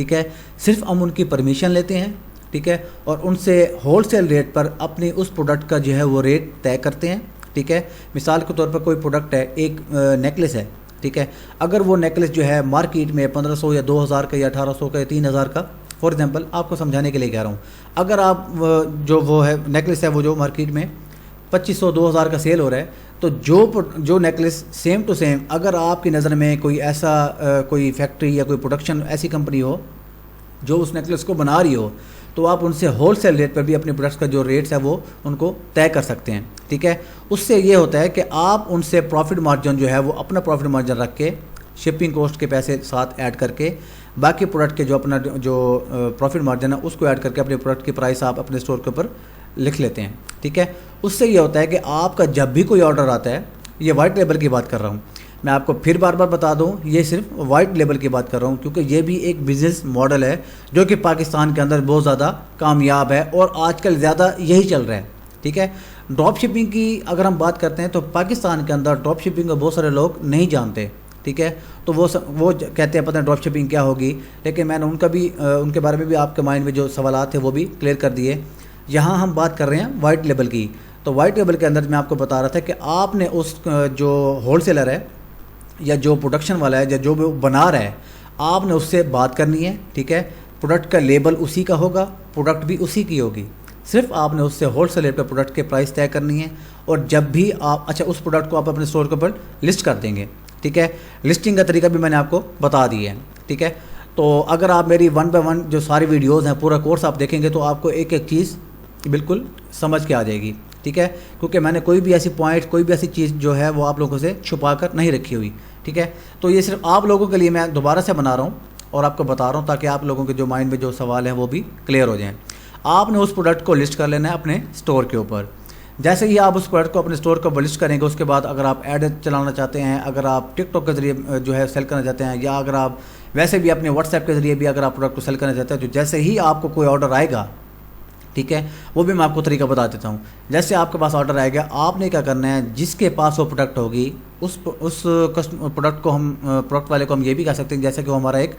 ٹھیک ہے. صرف ہم ان کی پرمیشن لیتے ہیں, ٹھیک ہے, اور ان سے ہول سیل ریٹ پر اپنی اس پروڈکٹ کا جو ہے وہ ریٹ طے کرتے ہیں, ٹھیک ہے. مثال کے طور پر کوئی پروڈکٹ ہے, ایک نیکلس ہے, ٹھیک ہے, اگر وہ نیکلس جو ہے مارکیٹ میں 1500 یا 2000 کا یا 1800 کا یا 3000 کا, فار ایگزامپل آپ کو سمجھانے کے لیے کہہ رہا ہوں, اگر آپ جو وہ ہے نیکلس ہے وہ جو مارکیٹ میں 2500 2000 کا سیل ہو رہا ہے, تو جو نیکلس سیم ٹو سیم اگر آپ کی نظر میں کوئی ایسا کوئی فیکٹری یا کوئی پروڈکشن ایسی کمپنی ہو جو اس نیکلس کو بنا رہی ہو, تو آپ ان سے ہول سیل ریٹ پر بھی اپنے پروڈکٹس کا جو ریٹس ہے وہ ان کو طے کر سکتے ہیں, ٹھیک ہے. اس سے یہ ہوتا ہے کہ آپ ان سے پروفٹ مارجن جو ہے وہ اپنا پروفٹ مارجن رکھ کے, شپنگ کوسٹ کے پیسے ساتھ ایڈ کر کے, باقی پروڈکٹ کے جو اپنا جو پروفٹ مارجن ہے اس کو ایڈ کر کے اپنے پروڈکٹ کی پرائس آپ اپنے اسٹور کے اوپر لکھ لیتے ہیں, ٹھیک ہے. اس سے یہ ہوتا ہے کہ آپ کا جب بھی کوئی آرڈر آتا ہے, یہ وائٹ لیبل کی بات کر رہا ہوں میں, آپ کو پھر بار بار بتا دوں یہ صرف وائٹ لیبل کی بات کر رہا ہوں, کیونکہ یہ بھی ایک بزنس ماڈل ہے جو کہ پاکستان کے اندر بہت زیادہ کامیاب ہے اور آج کل زیادہ یہی چل رہا ہے, ٹھیک ہے. ڈراپ شپنگ کی اگر ہم بات کرتے ہیں تو پاکستان کے اندر ڈراپ شپنگ کو بہت سارے لوگ نہیں جانتے, ٹھیک ہے. تو وہ کہتے ہیں پتہ نہیں ڈراپ شپنگ کیا ہوگی, لیکن میں نے ان کے بارے میں بھی آپ کے مائنڈ میں جو سوالات ہیں وہ بھی کلیئر کر دیے. یہاں ہم بات کر رہے ہیں وائٹ لیبل کی. تو وائٹ لیبل کے اندر میں آپ کو بتا رہا تھا کہ آپ نے اس جو ہول سیلر ہے یا جو پروڈکشن والا ہے یا جو بھی بنا رہا ہے, آپ نے اس سے بات کرنی ہے, ٹھیک ہے. پروڈکٹ کا لیبل اسی کا ہوگا, پروڈکٹ بھی اسی کی ہوگی, صرف آپ نے اس سے ہول سیل ریٹ پہ پروڈکٹ کے پرائس طے کرنی ہے. اور جب بھی آپ اس پروڈکٹ کو آپ اپنے اسٹور کے اوپر لسٹ کر دیں گے, ٹھیک ہے. لسٹنگ کا طریقہ بھی میں نے آپ کو بتا دیا ہے, ٹھیک ہے. تو اگر آپ میری 1 by 1 جو ساری ویڈیوز ہیں پورا کورس آپ دیکھیں گے تو آپ کو ایک ایک چیز بالکل سمجھ کے آ جائے گی, ٹھیک ہے. کیونکہ میں نے کوئی بھی ایسی پوائنٹ کوئی بھی ایسی چیز جو ہے وہ آپ لوگوں سے چھپا کر نہیں رکھی ہوئی, ٹھیک ہے. تو یہ صرف آپ لوگوں کے لیے میں دوبارہ سے بنا رہا ہوں اور آپ کو بتا رہا ہوں تاکہ آپ لوگوں کے جو مائنڈ میں جو سوال ہیں وہ بھی کلیئر ہو جائیں. آپ نے اس پروڈکٹ کو لسٹ کر لینا ہے اپنے اسٹور کے اوپر. جیسے ہی آپ اس پروڈکٹ کو اپنے اسٹور کے اوپر لسٹ کریں گے, اس کے بعد اگر آپ ایڈ چلانا چاہتے ہیں, اگر آپ ٹک ٹاک کے ذریعے جو ہے سیل کرنا چاہتے ہیں, یا اگر آپ ویسے بھی اپنے واٹس ایپ کے ذریعے بھی اگر آپ پروڈکٹ کو سیل کرنا چاہتے ہیں, تو جیسے ہی آپ کو کوئی آرڈر آئے گا, ٹھیک ہے, وہ بھی میں آپ کو طریقہ بتا دیتا ہوں. جیسے آپ کے پاس آرڈر آئے گا, آپ نے کیا کرنا ہے, جس کے پاس وہ پروڈکٹ ہوگی اس پروڈکٹ کو ہم پروڈکٹ والے کو ہم یہ بھی کہہ سکتے ہیں جیسے کہ وہ ہمارا ایک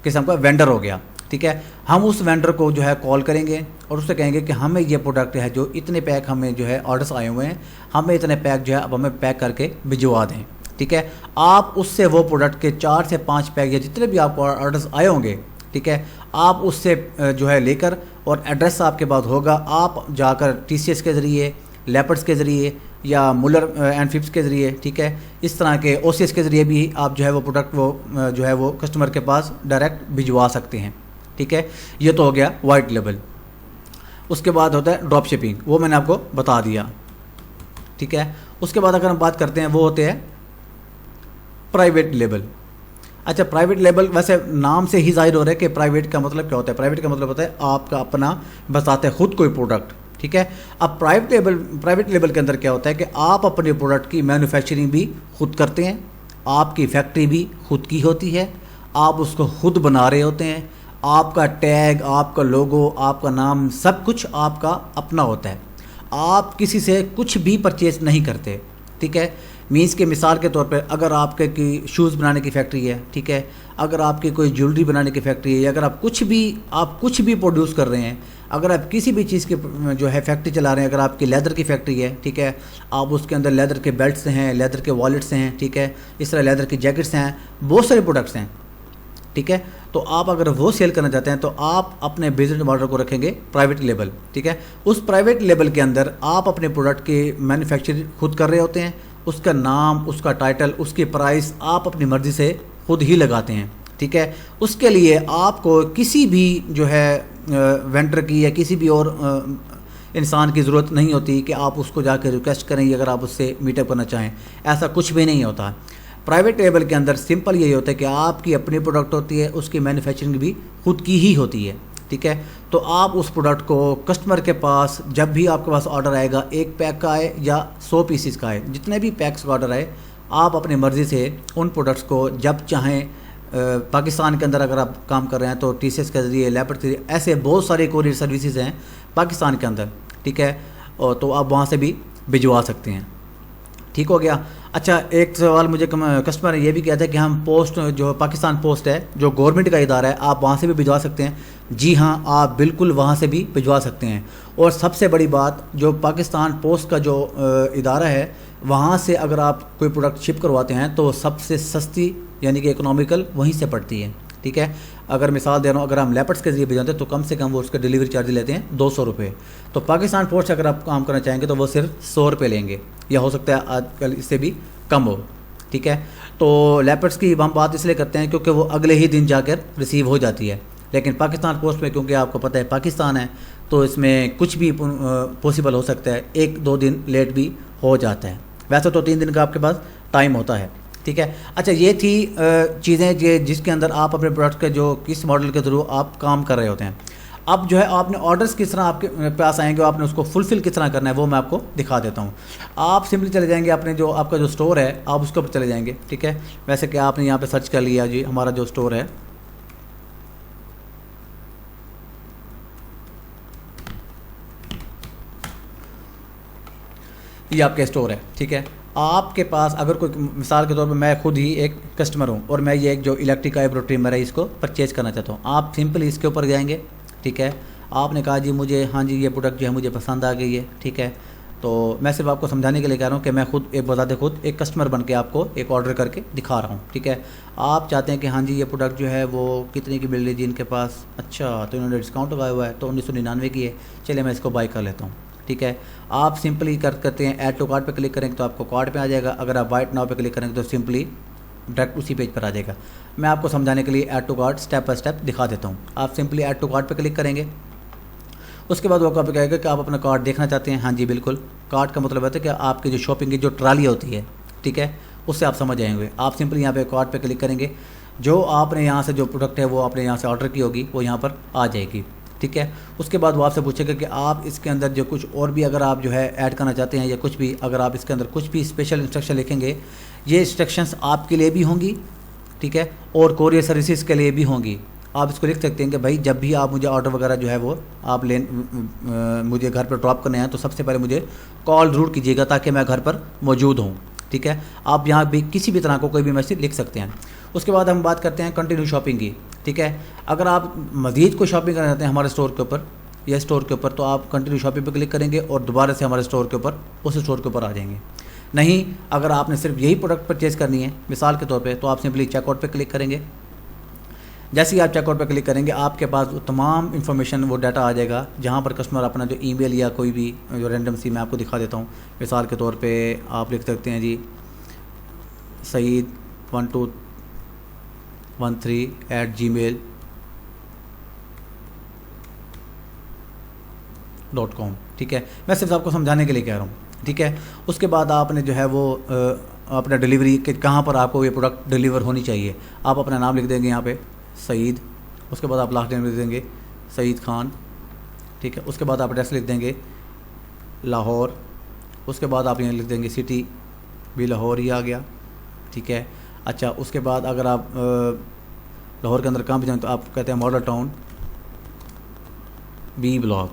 قسم کا وینڈر ہو گیا, ٹھیک ہے. ہم اس وینڈر کو جو ہے کال کریں گے اور اس سے کہیں گے کہ ہمیں یہ پروڈکٹ ہے جو اتنے پیک ہمیں جو ہے آرڈرس آئے ہوئے ہیں, ہمیں اتنے پیک جو ہے اب ہمیں پیک کر کے بھجوا دیں, ٹھیک ہے. آپ اس سے وہ پروڈکٹ کے 4 سے 5 پیک یا جتنے بھی آپ کو آرڈرس آئے ہوں گے, ٹھیک ہے, آپ اس سے جو ہے لے کر, اور ایڈریس آپ کے پاس ہوگا, آپ جا کر TCS کے ذریعے, لیپرس کے ذریعے یا مولر اینڈ فپس کے ذریعے, ٹھیک ہے, اس طرح کے OCS کے ذریعے بھی آپ جو ہے وہ پروڈکٹ وہ جو ہے وہ کسٹمر کے پاس ڈائریکٹ بھجوا سکتے ہیں, ٹھیک ہے. یہ تو ہو گیا وائٹ لیبل. اس کے بعد ہوتا ہے ڈراپ شپنگ, وہ میں نے آپ کو بتا دیا, ٹھیک ہے. اس کے بعد اگر ہم بات کرتے ہیں وہ ہوتے ہیں پرائیویٹ لیبل. اچھا, پرائیویٹ لیبل ویسے نام سے ہی ظاہر ہو رہا ہے کہ پرائیویٹ کا مطلب کیا ہوتا ہے. پرائیویٹ کا مطلب ہوتا ہے آپ کا اپنا بذات خود کوئی پروڈکٹ, ٹھیک ہے. اب پرائیویٹ لیبل کے اندر کیا ہوتا ہے کہ آپ اپنے پروڈکٹ کی مینوفیکچرنگ بھی خود کرتے ہیں, آپ کی فیکٹری بھی خود کی ہوتی ہے, آپ اس کو خود بنا رہے ہوتے ہیں, آپ کا ٹیگ, آپ کا لوگو, آپ کا نام, سب کچھ آپ کا اپنا ہوتا ہے. آپ کسی سے کچھ بھی پرچیز نہیں کرتے, ٹھیک ہے. مینس کے مثال کے طور پہ اگر آپ کے کوئی شوز بنانے کی فیکٹری ہے, ٹھیک ہے, اگر آپ کی کوئی جیولری بنانے کی فیکٹری ہے, یا اگر آپ کچھ بھی پروڈیوس کر رہے ہیں, اگر آپ کسی بھی چیز کی جو ہے فیکٹری چلا رہے ہیں, اگر آپ کی لیدر کی فیکٹری ہے, ٹھیک ہے, آپ اس کے اندر لیدر کے بیلٹس ہیں, لیدر کے والٹس ہیں, ٹھیک ہے, اس طرح لیدر کی جیکٹس ہیں, بہت سارے پروڈکٹس ہیں, ٹھیک ہے. تو آپ اگر وہ سیل کرنا چاہتے ہیں تو آپ اپنے بزنس ماڈل کو رکھیں گے پرائیویٹ لیبل, ٹھیک ہے. اس پرائیویٹ لیبل کے اندر آپ اپنے پروڈکٹ کی مینوفیکچر خود کر رہے ہوتے ہیں, اس کا نام, اس کا ٹائٹل, اس کی پرائس آپ اپنی مرضی سے خود ہی لگاتے ہیں, ٹھیک ہے. اس کے لیے آپ کو کسی بھی جو ہے وینڈر کی یا کسی بھی اور انسان کی ضرورت نہیں ہوتی کہ آپ اس کو جا کے ریکویسٹ کریں یا اگر آپ اس سے میٹ اپ کرنا چاہیں, ایسا کچھ بھی نہیں ہوتا. پرائیویٹ لیبل کے اندر سمپل یہی ہوتا ہے کہ آپ کی اپنی پروڈکٹ ہوتی ہے, اس کی مینوفیکچرنگ بھی خود کی ہی ہوتی ہے, ٹھیک ہے. تو آپ اس پروڈکٹ کو کسٹمر کے پاس جب بھی آپ کے پاس آرڈر آئے گا, 1 پیک کا آئے یا 100 پیسز کا آئے, جتنے بھی پیکس کا آرڈر آئے, آپ اپنی مرضی سے ان پروڈکٹس کو جب چاہیں, پاکستان کے اندر اگر آپ کام کر رہے ہیں تو TCS کے ذریعے, لیپر کے ذریعے, ایسے بہت سارے کوریئر سروسز ہیں پاکستان کے اندر, ٹھیک ہے, تو آپ وہاں سے بھی بھجوا سکتے ہیں. ٹھیک ہو گیا. اچھا ایک سوال مجھے کسٹمر نے یہ بھی کیا تھا کہ ہم پوسٹ جو پاکستان پوسٹ ہے جو گورنمنٹ کا ادارہ ہے آپ وہاں سے بھی بھجوا سکتے ہیں. جی ہاں آپ بالکل وہاں سے بھی بھجوا سکتے ہیں. اور سب سے بڑی بات جو پاکستان پوسٹ کا جو ادارہ ہے وہاں سے اگر آپ کوئی پروڈکٹ شپ کرواتے ہیں تو سب سے سستی یعنی کہ اکنامیکل وہیں سے پڑتی ہے. ٹھیک ہے. اگر مثال دے رہا ہوں اگر ہم لیپٹس کے ذریعے بھیجاتے ہیں تو کم سے کم وہ اس کا ڈلیوری چارج لیتے ہیں 200 روپے. تو پاکستان پوسٹ سے اگر آپ کام کرنا چاہیں گے تو وہ صرف 100 روپے لیں گے یا ہو سکتا ہے آج کل اس سے بھی کم ہو. ٹھیک ہے. تو لیپٹس کی ہم بات اس لیے کرتے ہیں کیونکہ وہ اگلے ہی دن جا کر ریسیو ہو جاتی ہے. لیکن پاکستان پوسٹ میں کیونکہ آپ کو پتہ ہے پاکستان ہے تو اس میں کچھ بھی پاسبل ہو سکتا ہے, 1-2 دن لیٹ بھی ہو جاتا ہے. ویسے تو 3 دن کا آپ کے پاس ٹائم ہوتا ہے. ٹھیک ہے. اچھا یہ تھی چیزیں جس کے اندر آپ اپنے پروڈکٹ کے جو کس ماڈل کے تھرو آپ کام کر رہے ہوتے ہیں. اب جو ہے آپ نے آرڈرس کس طرح آپ کے پاس آئیں گے, آپ نے اس کو فلفل کس طرح کرنا ہے وہ میں آپ کو دکھا دیتا ہوں. آپ سمپلی چلے جائیں گے اپنے جو آپ کا جو اسٹور ہے آپ اس کے اوپر چلے جائیں گے. ٹھیک ہے. ویسے کہ آپ نے یہاں پہ سرچ کر لیا جی ہمارا جو اسٹور ہے, یہ آپ کا اسٹور ہے. ٹھیک ہے. آپ کے پاس اگر کوئی مثال کے طور پہ میں خود ہی ایک کسٹمر ہوں اور میں یہ ایک جو الیکٹرک آئی برو ٹریمر ہے اس کو پرچیز کرنا چاہتا ہوں, آپ سمپلی اس کے اوپر جائیں گے. ٹھیک ہے. آپ نے کہا جی مجھے ہاں جی یہ پروڈکٹ جو ہے مجھے پسند آ گئی ہے. ٹھیک ہے. تو میں صرف آپ کو سمجھانے کے لیے کہہ رہا ہوں کہ میں خود ایک بذات خود ایک کسٹمر بن کے آپ کو ایک آرڈر کر کے دکھا رہا ہوں. ٹھیک ہے. آپ چاہتے ہیں کہ ہاں جی یہ پروڈکٹ جو ہے وہ کتنے کی مل رہی جی ان کے پاس, اچھا تو انہوں نے ڈسکاؤنٹ لگایا ہوا ہے تو 1999 کی ہے, چلے میں اس کو بائی کر لیتا ہوں. ٹھیک ہے. آپ سمپلی کرتے ہیں ایڈ ٹو کارٹ پہ کلک کریں گے تو آپ کو کارٹ پہ آ جائے گا. اگر آپ وائٹ ناؤ پہ کلک کریں گے تو سمپلی ڈائریکٹ اسی پیج پر آ جائے گا. میں آپ کو سمجھانے کے لیے add to cart step by step دکھا دیتا ہوں. آپ سمپلی ایڈ ٹو کارٹ پہ کلک کریں گے. اس کے بعد وہ آپ کو کہے گا کہ آپ اپنا کارٹ دیکھنا چاہتے ہیں. ہاں جی بالکل. کارٹ کا مطلب ہوتا ہے کہ آپ کی جو شاپنگ کی جو ٹرالی ہوتی ہے, ٹھیک ہے, اس سے آپ سمجھ جائیں گے. آپ سمپلی یہاں پہ کارٹ پہ کلک کریں گے. جو آپ نے یہاں سے جو پروڈکٹ ہے وہ آپ نے یہاں سے آرڈر کی ہوگی وہ یہاں پر آ جائے گی. ٹھیک ہے. اس کے بعد وہ آپ سے پوچھے گا کہ آپ اس کے اندر جو کچھ اور بھی اگر آپ جو ہے ایڈ کرنا چاہتے ہیں یا کچھ بھی اگر آپ اس کے اندر کچھ بھی اسپیشل انسٹرکشن لکھیں گے, یہ انسٹرکشنس آپ کے لیے بھی ہوں گی. ٹھیک ہے. اور کوریئر سروسز کے لیے بھی ہوں گی. آپ اس کو لکھ سکتے ہیں کہ بھائی جب بھی آپ مجھے آرڈر وغیرہ جو ہے وہ آپ مجھے گھر پر ڈراپ کرنے ہیں تو سب سے پہلے مجھے کال ضرور کیجیے گا تاکہ میں گھر پر موجود ہوں. ٹھیک ہے. آپ یہاں بھی کسی بھی طرح کو کوئی بھی میسج لکھ سکتے ہیں. اس کے بعد ہم بات کرتے ہیں کنٹینیو شاپنگ کی. ٹھیک ہے. اگر آپ مزید کوئی شاپنگ کرنا چاہتے ہیں ہمارے اسٹور کے اوپر یا اسٹور کے اوپر تو آپ کنٹینیو شاپنگ پہ کلک کریں گے اور دوبارہ سے ہمارے اسٹور کے اوپر اس اسٹور کے اوپر آ جائیں گے. نہیں اگر آپ نے صرف یہی پروڈکٹ پرچیز کرنی ہے مثال کے طور پہ تو آپ سمپلی چیک آؤٹ پہ کلک کریں گے. جیسے ہی آپ چیک آؤٹ پہ کلک کریں گے آپ کے پاس وہ تمام انفارمیشن وہ ڈاٹا آ جائے گا جہاں پر کسٹمر اپنا جو ای میل یا کوئی بھی جو رینڈم سی میں آپ کو دکھا دیتا ہوں. مثال کے طور پہ آپ لکھ سکتے ہیں جی saeed1213@gmail.com. ٹھیک ہے. میں صرف آپ کو سمجھانے کے لیے کہہ رہا ہوں. ٹھیک ہے. اس کے بعد آپ نے جو ہے وہ اپنا ڈیلیوری کہ کہاں پر آپ کو یہ پروڈکٹ ڈیلیور ہونی چاہیے آپ اپنا نام لکھ دیں گے یہاں پہ سعید. اس کے بعد آپ لاسٹ نیم لکھ دیں گے سعید خان. ٹھیک ہے. اس کے بعد آپ ایڈریس لکھ دیں گے لاہور. اس کے بعد آپ یہاں لکھ دیں گے سٹی بھی لاہور ہی آ گیا. ٹھیک ہے. اچھا اس کے بعد اگر آپ لاہور کے اندر کہاں بھی جائیں تو آپ کہتے ہیں ماڈل ٹاؤن بی بلاک.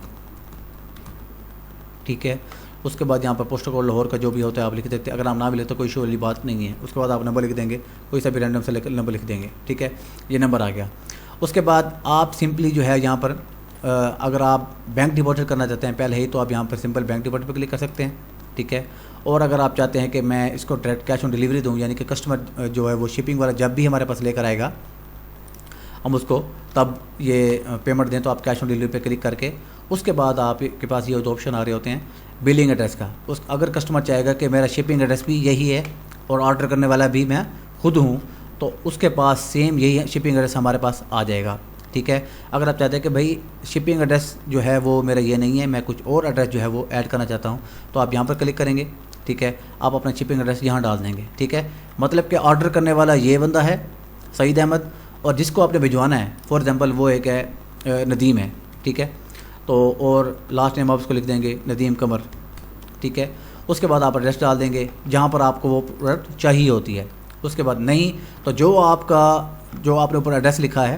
ٹھیک ہے. اس کے بعد یہاں پر پوسٹل کوڈ لاہور کا جو بھی ہوتا ہے آپ لکھ دیتے ہیں. اگر آپ نہ بھی لیتے تو کوئی ایشو والی بات نہیں ہے. اس کے بعد آپ نمبر لکھ دیں گے کوئی سا بھی رینڈم سے نمبر لکھ دیں گے. ٹھیک ہے. یہ نمبر آ گیا. اس کے بعد آپ سمپلی جو ہے یہاں پر اگر آپ بینک ڈپازٹ کرنا چاہتے ہیں پہلے ہی تو آپ یہاں پر سمپل بینک ڈپازٹ پہ کلک کر سکتے ہیں. ٹھیک ہے. اور اگر آپ چاہتے ہیں کہ میں اس کو ڈائریکٹ کیش آن ڈیلیوری دوں یعنی کہ کسٹمر جو ہے وہ شپنگ والا جب بھی ہمارے پاس لے کر آئے گا ہم اس کو تب یہ پیمنٹ دیں تو آپ کیش آن ڈیلیوری پہ کلک کر کے اس کے بعد آپ کے پاس یہ دو آپشن آ رہے ہوتے ہیں بلنگ ایڈریس کا. اگر کسٹمر چاہے گا کہ میرا شپنگ ایڈریس بھی یہی ہے اور آرڈر کرنے والا بھی میں خود ہوں تو اس کے پاس سیم یہی شپنگ ایڈریس ہمارے پاس آ جائے گا. ٹھیک ہے. اگر آپ چاہتے ہیں کہ بھائی شپنگ ایڈریس جو ہے وہ میرا یہ نہیں ہے میں کچھ اور ایڈریس جو ہے وہ ایڈ کرنا چاہتا ہوں تو آپ یہاں پر کلک کریں گے. ٹھیک ہے. آپ اپنا شپنگ ایڈریس یہاں ڈال دیں گے. ٹھیک ہے. مطلب کہ آرڈر کرنے والا یہ بندہ ہے سعید احمد اور جس کو آپ نے بھجوانا ہے فار ایگزامپل وہ ایک ہے ندیم ہے. ٹھیک ہے. تو اور لاسٹ نیم آپ اس کو لکھ دیں گے ندیم قمر. ٹھیک ہے. اس کے بعد آپ ایڈریس ڈال دیں گے جہاں پر آپ کو وہ پروڈکٹ چاہیے ہوتی ہے. اس کے بعد نہیں تو جو آپ نے اوپر ایڈریس لکھا ہے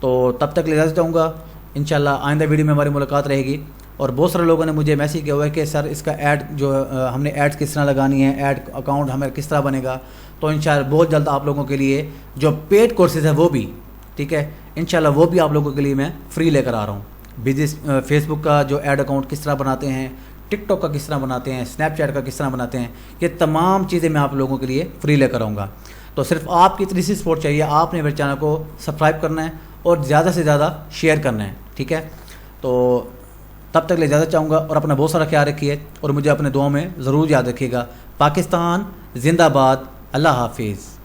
تو تب تک لے جاتا ہوں گا، انشاءاللہ آئندہ ویڈیو میں ہماری ملاقات رہے گی۔ اور بہت سارے لوگوں نے مجھے میسیج کیا ہوا ہے کہ سر اس کا ایڈ جو ہم نے ایڈز کس طرح لگانی ہے، ایڈ اکاؤنٹ ہمیں کس طرح بنے گا، تو انشاءاللہ بہت جلد آپ لوگوں کے لیے جو پیڈ کورسز ہیں وہ بھی ٹھیک ہے انشاءاللہ وہ بھی آپ لوگوں کے لیے میں فری لے کر آ رہا ہوں۔ بزنس فیس بک کا جو ایڈ اکاؤنٹ کس طرح بناتے ہیں، ٹک ٹاک کا کس طرح بناتے ہیں، اسنیپ چیٹ کا کس طرح بناتے ہیں، یہ تمام چیزیں میں آپ لوگوں کے لیے فری لے کر آؤں گا۔ تو صرف آپ کی اتنی سی سپورٹ چاہیے، آپ نے میرے چینل کو سبسکرائب کرنا ہے اور زیادہ سے زیادہ شیئر کرنا ہے، ٹھیک ہے۔ تو تب تک لے اجازت چاہوں گا اور اپنا بہت سارا خیال رکھیے اور مجھے اپنے دعاؤں میں ضرور یاد رکھیے گا۔ پاکستان زندہ باد، اللہ حافظ۔